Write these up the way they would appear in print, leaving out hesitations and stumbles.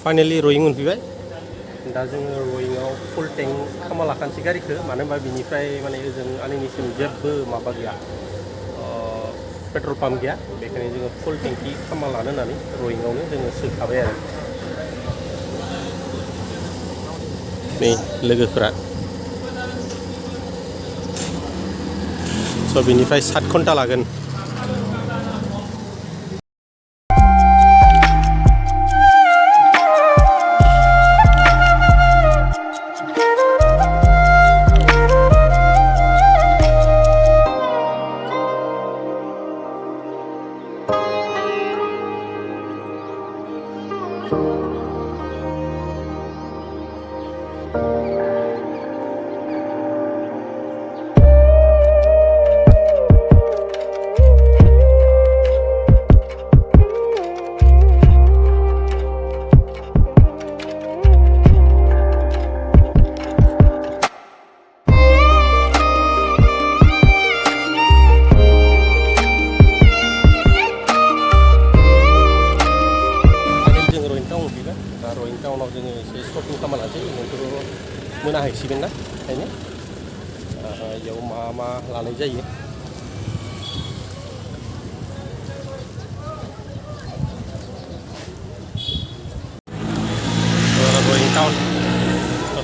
Finally रयिं मोनफैबाय दा जोङो रयिंआव फुल टेंक खालामना लाखानोसै गारिखौ मानो होनबा बिनिफ्राय माने ओजों आंनिसिम जेबो माबा गैया पेट्रल पाम्प गैया बेखायनो जोङो फुल टेंकि खालामना लानो होननानै रयिंआवनो जोङो सोखाबाय आरो नै लोगोफोरा स' बिनिफ्राय 7 घन्टा लागोन रयिं टाउनाव जोङो एसे शपिं खालामनानै नोंखौथ' मोनाहैसिगोन ना ओंखायनो बेयाव मा लानाय जायो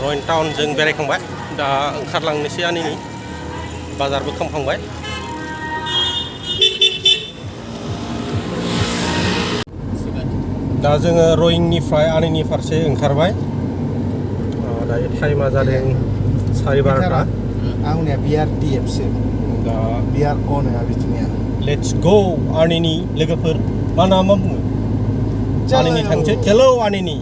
रयिं टाउन जों बेरायखांबाय दा ओंखारलांनोसै आनैनि बाजारबो खालामखांबाय दा जोङो रयिंनिफ्राय आनैनि फारसे ओंखारबाय दायो टाइमा जादों 12:30 आंनिया BRTFसो दा BR अन नङा बिथिंनिया लेट्स गो आनैनि लोगोफोर मा बुङो आनैनि थांसै हेलौ आनैनि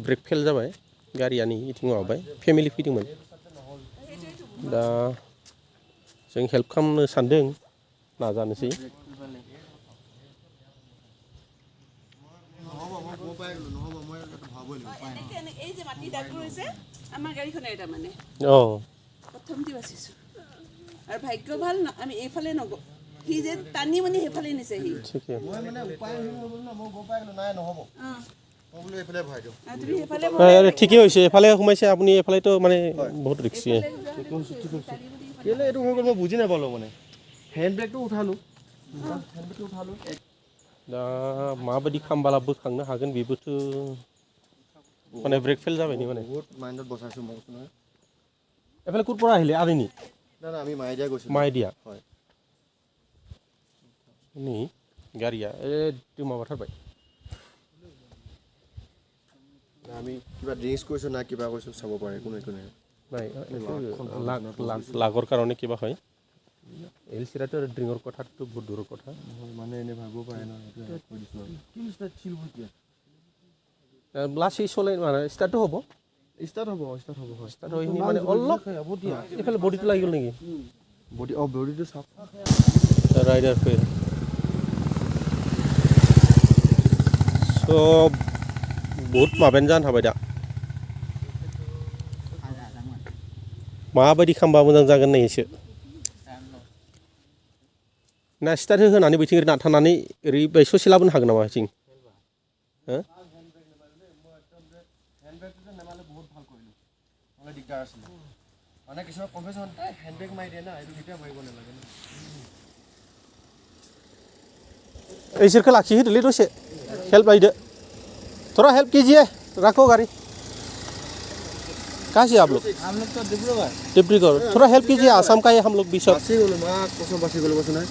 ब्रेक फेल जाबाय गारियानि इथिं माबाबाय फेमिलि फैदोंमोन दा जों हेल्प खालामनो सानदों नाजानोसै ঠিকই হৈছে এফালে সোমাইছে আপুনি এফালেতো মানে বহুত ৰিস্কি কেলে এইটো হৈ গ'ল মই বুজি নাপালোঁ মানে হেণ্ড ব্ৰেকটো উঠালোঁ दा माबायदि खालामब्ला बोखांनो हागोन बेबोथ' माने ब्रेक फेल जाबायनि माने बहुत माइन्डत बसाइছোঁ মই কৈছোঁ নহয় এফালে ক'ৰ পৰা আহিলে আবেনি না আমি মাইদিয়া গৈছিলোঁ मायदिया হয় नि गारिया एकदम माबाथारबाय আমি কিবা ড্ৰিংকছ কৰিছোঁ না কিবা কৰিছোঁ চাব পাৰে কোনো একো নাই লাগৰ কাৰণে কিবা হয় এল চিৰাটো ড্ৰিংকৰ কথাটো বহুত দূৰৰ কথা মানে এনে ভাবিব পাৰে ন লাচি চলে মানে ষ্টাৰ্টটো হ'ব ষ্টাৰ্ট হ'ব ষ্টাৰ্ট হৈ মানে অলপ এইফালে বডিটো লাগি গ'ল নেকি বডিটো চাওক राइडर पे स' बहुत माबायानो जानो थाबाय दा माबायदि खालामबा मोजां जागोन नै एसे ना स्टार्ट होनानै बैथिं ओरै नांथानानै ओरै बै ससे लाबोनो हागोन नामा जों মানে কিছুমান কনফেশ্যন হেণ্ড ব্ৰেক মাৰি দিয়ে না এইটো কেতিয়া মাৰিব নালাগে इसोरखौ लाखिहोदोलै दसे हेल्प लायदो थरा हेल्प कीजिए राखो गाड़ी कहाँ से आप लोग तो डिब्रूगढ़। डिब्रूगढ़ थोड़ा हेल्प कीजिए आसाम का है हम लोग भी सब বাছি গ'লো মা কচম বাছি গ'লো কৈছো নহয়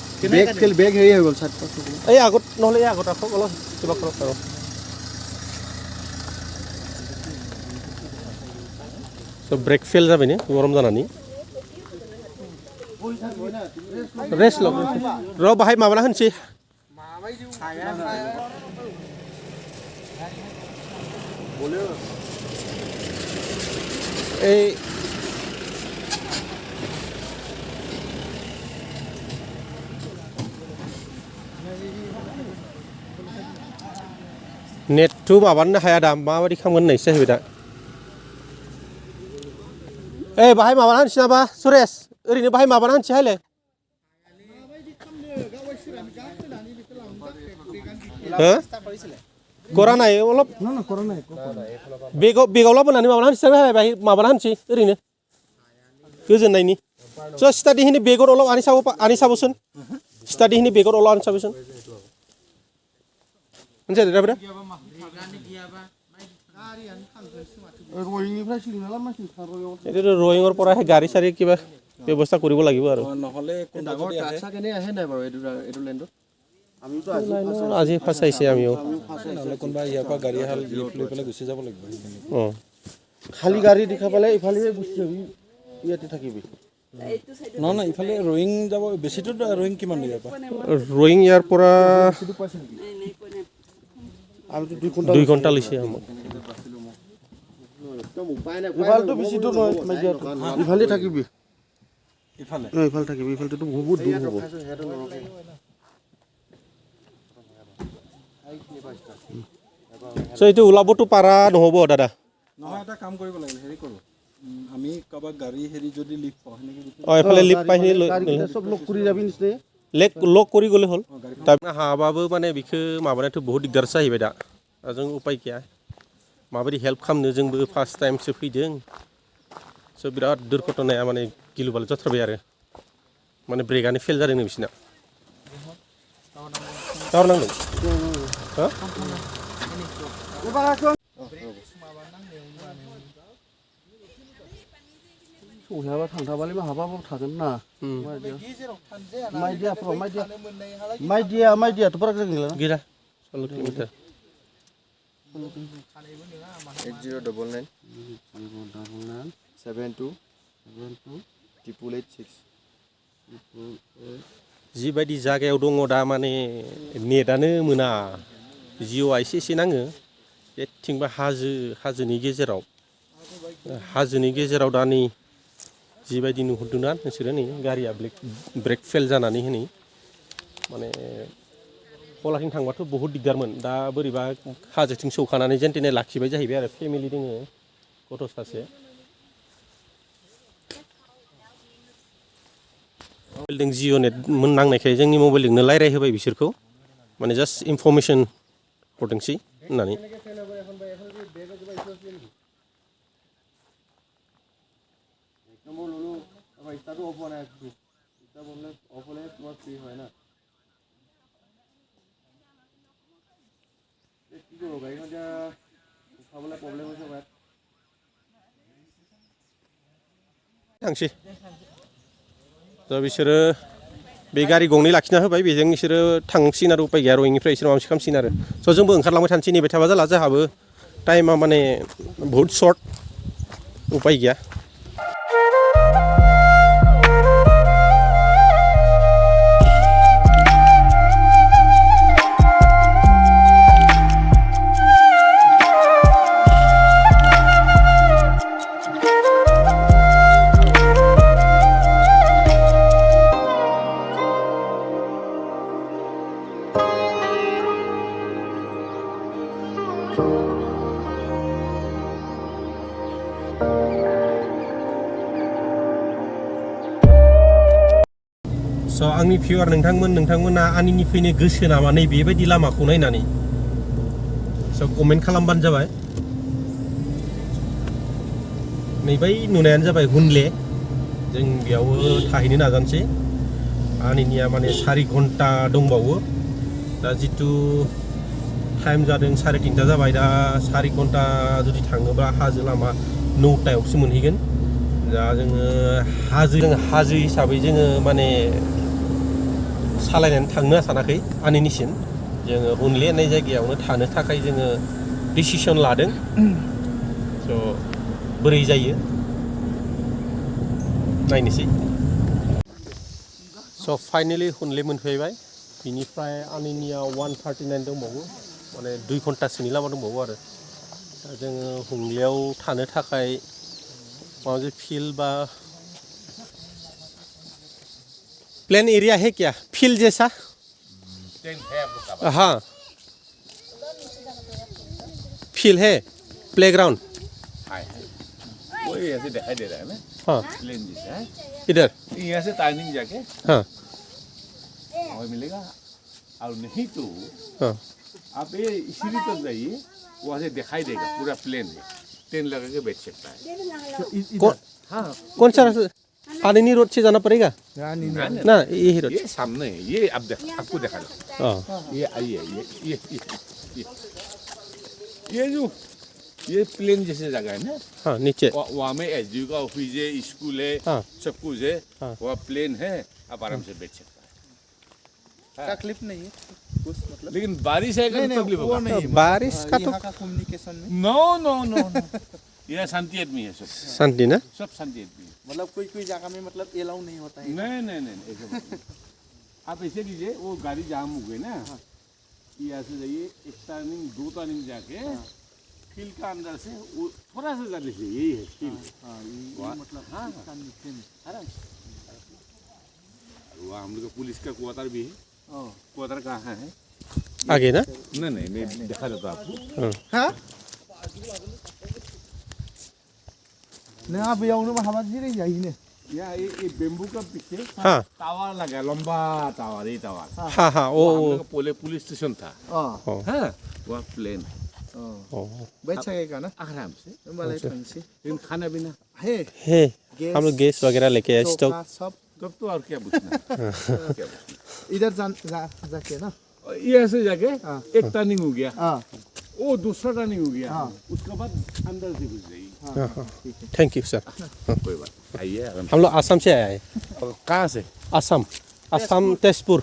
বেগ হেৰি হৈ গ'ল চাট পাছ এই আগত নহ'লে এই আগত ৰাখক অলপ কিবা কৰক আৰু চ' ব্ৰেক ফেল যাবি নে গৰম জানানি रेस्ट लो र बाहाय माबाना होनसै এই नेटथ' माबानो हाया दा माबायदि खालामगोन होननायसो जाहैबाय दा ओइ बाहाय माबाना होनसै नामा सुरेश ओरैनो बाहाय माबाना होनसै हायलाय हो কৰা নাই অলপ बेगाव लाबोनानै माबाना होनसै बाहाय माबाना होनसै ओरैनो गोजोननायनि स' स्टाडिहिनि बेगर অলপ আনি চাবচোন स्टाडिहिनि बेगर অলপ আনি চাবচোন मोनसे दाब्रा এইটো ৰয়িঙৰ পৰা গাড়ী চাৰি কিবা ব্যৱস্থা কৰিব লাগিব আৰু নহ'লে ডাঙৰ ট্ৰাক চাক এনে আহে নাই বাৰু এইটো লেণ্ডত আমিতো আজি ফাঁচাইছে আমিও নহ'লে কোনোবা ইয়াৰ পৰা গাড়ী আহাল লৈ পেলাই গুচি যাব লাগিব অঁ খালী গাড়ী দেখা পালে ইফালে গুচি যাবি ইয়াতে থাকিবি নহয় ইফালে ৰয়িং যাব বেছিটো ৰয়িং কিমান ইয়াৰ পৰা ৰয়িং ইয়াৰ পৰা আমিতো 2 ঘণ্টা লৈছে আমাক ইফালটো বেছি দূৰ নহয় ইফালে থাকিবি ইফালে থাকিবি ইফালটো বহুত দূৰ হ'ব চ' এইটো ওলাবতো পাৰা নহ'ব দাদা নহয় এটা কাম কৰিব লাগিল হেৰি কৰোঁ আমি কাৰোবাক গাড়ী হেৰি যদি লিফ্ট পাওঁ সেনেকৈ অঁ এইফালে লিফ্ট পাই চব লগ কৰি যাবি নিশ্চয় লগ কৰি গ'লে হ'ল তাৰমানে হাবাबो মানে बिखौ माबानायथ' बहुत दिगदार जाहैबाय दा जों उपाय गैया माबायदि हेल्प खालामनो जोंबो फार्स्ट टाइमसो फैदों स' बिराद दुर्घटनाया माने गिलु बालु जाथारबाय आरो माने ब्रेकआनो फेल जादोंनो बिसिना टावार नांदों हो सौहायाबा थांथाबालाय हाबाबो थागोन ना माइदियाथ' बारा गोजान गैला गैला 16 किल'मिटार 8099 72 886 जिबायदि जायगायाव दङ दा माने नेटआनो मोना जिअ'आ एसे नाङो बेथिंबा हाजोनि गेजेराव दा नै जिबायदि नुहुरदों ना नोंसोरो नै गारिया ब्रेक फेल जानानै होनै माने हलाथिं थांबाथ' बहुत दिगदारमोन दा बोरैबा हाजोथिं सौखानानै जेन तेने लाखिबाय जाहैबाय आरो फेमिलि दोङो गथ' सासे मबाइलजों जिअ' नेट नांनायखाय जोंनि मबाइलजोंनो रायज्लायहोबाय बिसोरखौ माने जास्ट इनफरमेसन हरदोंसै होननानै थांसै दा बिसोरो बे गारि गंनै लाखिना होबाय बेजों बिसोरो थांसिगोन आरो उपाय गैया रयिंनिफ्राय बिसोर माबा मोनसे खालामसिगोन आरो स' जोंबो ओंखारलांबाय थानोसै नेबाय थाबा जाला जोंहाबो टाइमा माने बहुत सर्ट उपाय गैया स' आंनि भिउआर नोंथांमोना आंनि फैनो गोसो नामा नै बेबायदि लामाखौ नायनानै स' कमेन्ट खालामबानो जाबाय नै बै नुनायानो जाबाय हुनले जों बेयावबो थाहैनो नाजानोसै आंनिया माने 4 घन्टा दंबावो दा जितु टाइम जादों 3:30 जाबाय दा 4 घन्टा जुदि थाङोबा हाजो लामा 9टायावसो मोनहैगोन दा जोङो हाजो हिसाबै जोङो माने सालायनानै थांनो सानाखै आनैनिसिम जोङो हुनलि होननाय जायगायावनो थानो थाखाय जोङो डिसिसन लादों स' बोरै जायो नायनोसै स' फाइनेलि हुनलि मोनफैबाय बिनिफ्राय आनैनिया 1:39 दंबावो माने 2 घन्टासोनि लामा दंबावो आरो दा जोङो हुनलियाव थानो थाखाय माबा मोनसे फिल्ड बा प्लेन एरिया है क्या फील्ड जैसा हाँ फील्ड है प्लेग्राउंड वही ऐसे दिखाई दे रहा है ना हाँ प्लेन जैसा है इधर यहाँ से टार्निंग जाके हाँ और मिलेगा और नहीं तो हाँ आप ये सीढ़ी तक जाइए वहाँ से दिखाई देगा पूरा प्लेन है टेन लगा के बैठ सकता है हाँ कौन सा आनैनी रोड से जाना पड़ेगा ना यही रोड ये सामने है ये आप आपको दिखा दो हाँ ये आइए ये जो ये प्लेन जैसे जगह है ना हाँ नीचे वहाँ में एसडीओ का ऑफिस है स्कूल है हाँ सब कुछ है हाँ। वहाँ प्लेन है आप आराम से बैठ सकता है तकलीफ नहीं है कुछ मतलब लेकिन बारिश है तो तकलीफ वो होगा नहीं बारिश का तो यहाँ का कम्युनिकेशन में नो नो नो यह शांति आदमी है सब शांति ना सब शांति आदमी है मतलब कोई जगह में मतलब एलाउ नहीं होता है नहीं ऐसे मत करो। आप ऐसे कीजिए वो गाड़ी जाम हो गई ना यहाँ से जाइए एक टर्निंग 2 टर्निंग जाके फील्ड का अंदर से वो थोड़ा सा जाने से यही है फील्ड मतलब आराम से वहाँ हम लोग का पुलिस का क्वार्टर भी है क्वार्टर कहाँ है आगे ना नहीं मैं दिखा देता हूँ आपको हाँ नहीं आप यहाँ हवा जी नहीं जाइए यहाँ ये बेम्बू का पीछे हाँ टावर लगा लंबा टावर ये टावर हाँ हाँ वो हम वो लोग का पुलिस स्टेशन था हाँ वहाँ प्लेन बैठ सकेगा ना आराम से मलाई से लेकिन खाना पीना है है हम लोग गैस वगैरह लेके आए स्टोव सब तब तो और क्या पूछना क्या पूछना इधर जाके ना ये ऐसे जाके एक टर्निंग हो गया वो दूसरा टर्निंग हो गया उसके बाद अंदर से घुस गई थैंक यू सर कोई बात आइए आराम हम लोग आसाम से आए हैं से कहाँ से आसाम तेजपुर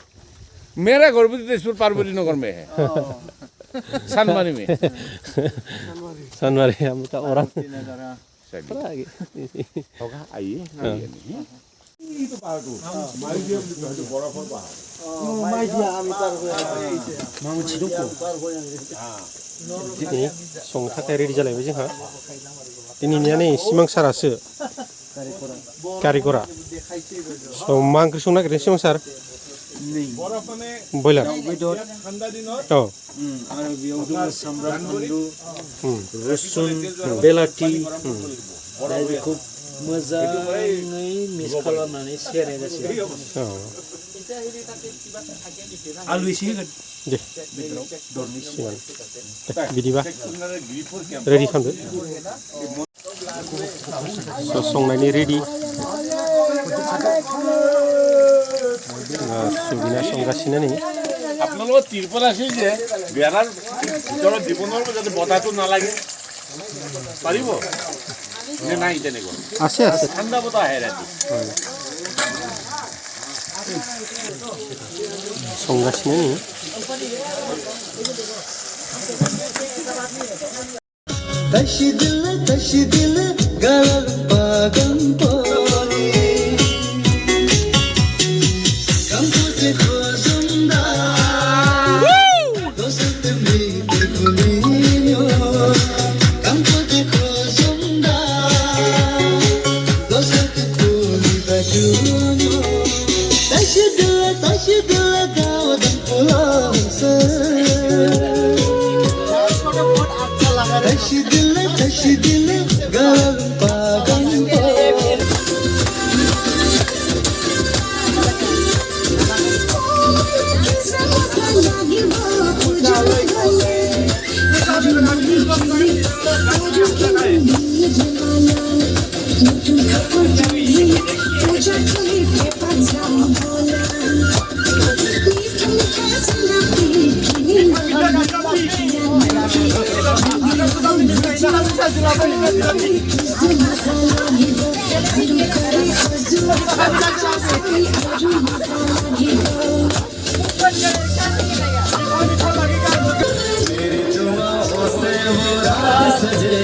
मेरा घर भी तेजपुर पार्वती नगर में है सनमारी में सनवारी हम का और चलिए आगे होगा आइए नहीं दिनै संनो थाखाय रेडि जालायबाय जोंहा दिनैनिया नै सिमां सारासो कारिगरा स' मा ओंख्रि संनो नागिरदों सिमां सार ब्रयलार औ आरो बेयाव दङ सामब्राम फानलु रसुन बेलाथि दा बेखौ मोजाङै मिक्स खालामनानै सेरनाय जासिगोन आलु एसे होगोन दे बिदिबा रेडि खालामदो स' संनायनि रेडि सुबिना संगासिनो नै আপোনালোকৰ তিৰপল আছে যে বেৰাৰ ভিতৰত দিব নোৱাৰিব যাতে বতাহটো নালাগে পাৰিব নে নাই তেনেকুৱা আছে আছে ঠাণ্ডা বতাহ আহে ৰাতি संगासिनो नै taşı dil galar pagan poni kampote kozunda doste mi kulinyo kampote kozunda doste kuli bajunyo taşı dil gawadan pulasa taşı dil galar pagan poni Thank you. सजे